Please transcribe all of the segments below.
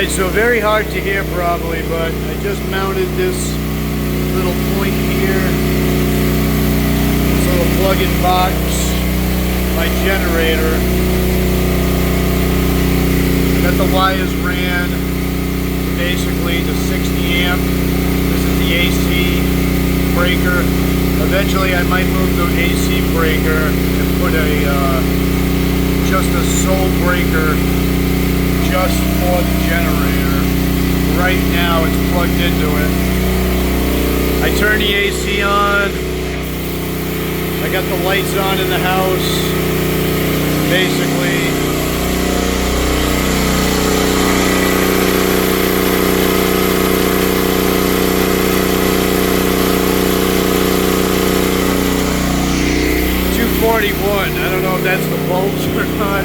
Alright, so very hard to hear probably, but I just mounted this little point here, this little plug-in box, my generator. Got the wires ran basically to 60 amp. This is the AC breaker. Eventually I might move the AC breaker and put a just a sole breaker just for the generator. Right now it's plugged into it. I turn the AC on. I got the lights on in the house. Basically, I don't know if that's the volts or not,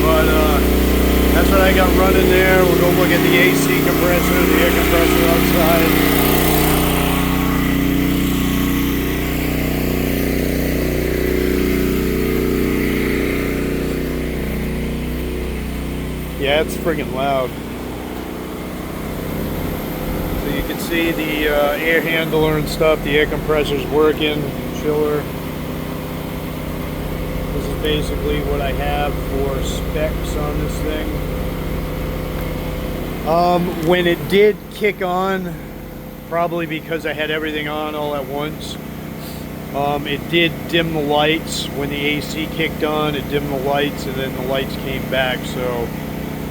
but that's what I got running there. We'll go look at the AC compressor, the air compressor outside. Yeah, it's friggin' loud. So you can see the air handler and stuff, the air compressor's working, chiller. This is basically what I have for specs on this thing. When it did kick on, probably because I had everything on all at once, it did dim the lights. When the AC kicked on, it dimmed the lights and then the lights came back. So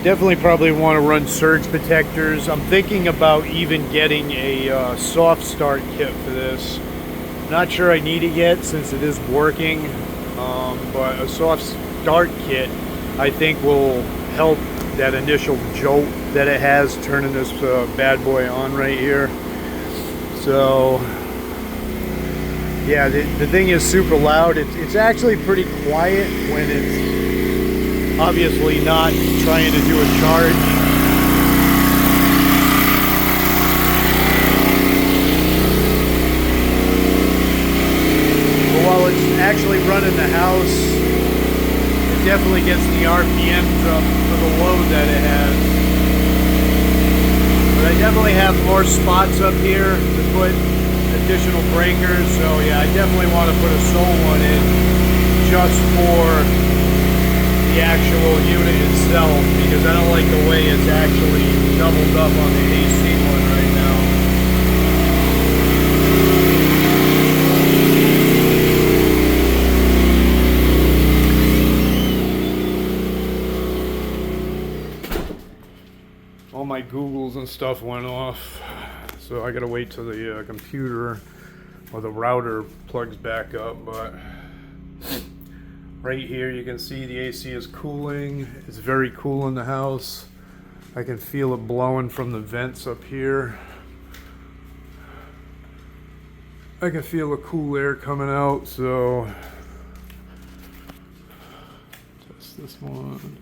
definitely probably want to run surge protectors. I'm thinking about even getting a soft start kit for this. Not sure I need it yet since it is working. But a soft start kit I think will help that initial jolt that it has turning this bad boy on right here. So yeah, the thing is super loud. It's actually pretty quiet when it's obviously not trying to do a charge. While it's actually running the house, it definitely gets the RPMs up for the load that it has. But I definitely have more spots up here to put additional breakers, so yeah, I definitely want to put a sole one in just for the actual unit itself, because I don't like the way it's actually doubled up on the AC one right now. All my Googles and stuff went off, so I gotta wait till the computer or the router plugs back up. But right here you can see the AC is cooling. It's very cool in the house. I can feel it blowing from the vents up here. I can feel the cool air coming out. So test this one.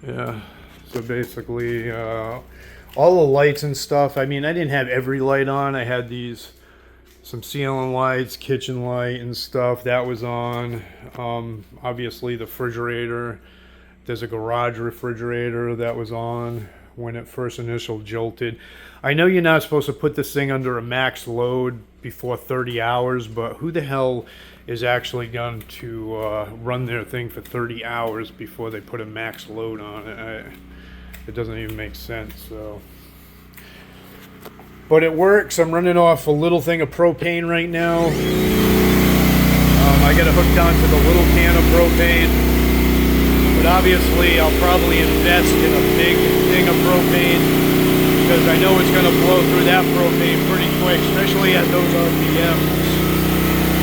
Yeah, so basically all the lights and stuff, I mean, I didn't have every light on. I had some ceiling lights, kitchen light and stuff that was on. Obviously the refrigerator, there's a garage refrigerator that was on when it first initial jolted. I know you're not supposed to put this thing under a max load before 30 hours, but who the hell is actually going to run their thing for 30 hours before they put a max load on it? It doesn't even make sense. So, but it works. I'm running off a little thing of propane right now. I got it hooked onto the little can of propane, but obviously I'll probably invest in a big thing of propane, because I know it's going to blow through that propane pretty quick, especially at those RPMs.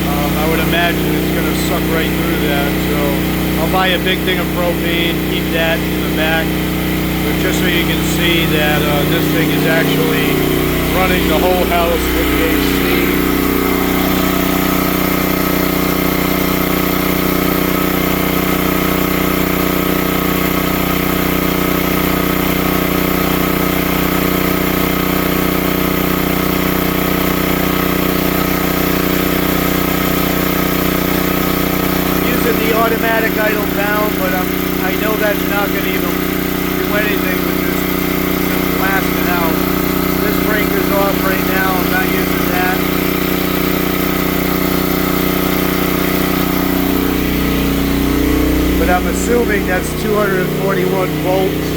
I would imagine it's going to suck right through that. So I'll buy a big thing of propane, keep that in the back, but just so you can see that this thing is actually running the whole house with the AC. Automatic idle down, but I know that's not going to even but I'm assuming that's 241 volts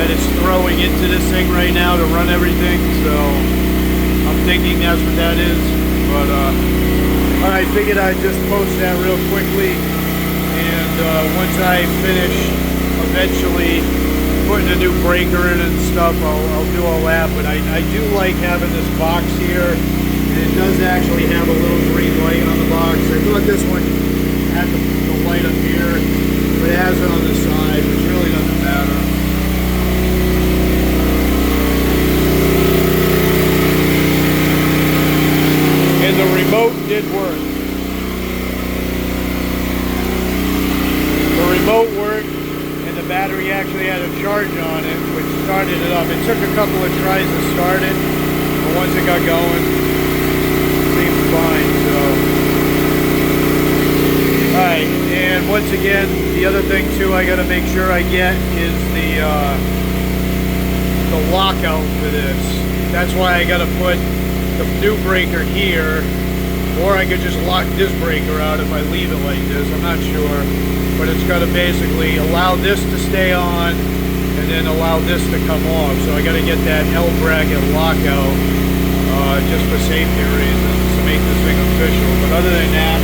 that it's throwing into this thing right now to run everything, so I'm thinking that's what that is. But I figured I'd just post that real quickly, and once I finish eventually putting a new breaker in and stuff, I'll do all that. But I do like having this box here, and it does actually have a little green light on the box. I thought this one had the light up here, but it has it on the side, which really doesn't matter. And the remote did work. The remote worked, and the battery actually had a charge on it, which started it up. It took a couple of tries to start it, but once it got going, it seemed fine. So, all right. And once again, the other thing too I got to make sure I get is the lockout for this. That's why I got to put the new breaker here, or I could just lock this breaker out if I leave it like this. I'm not sure, but it's got to basically allow this to stay on and then allow this to come off. So I got to get that L bracket lockout just for safety reasons to make this thing official. But other than that,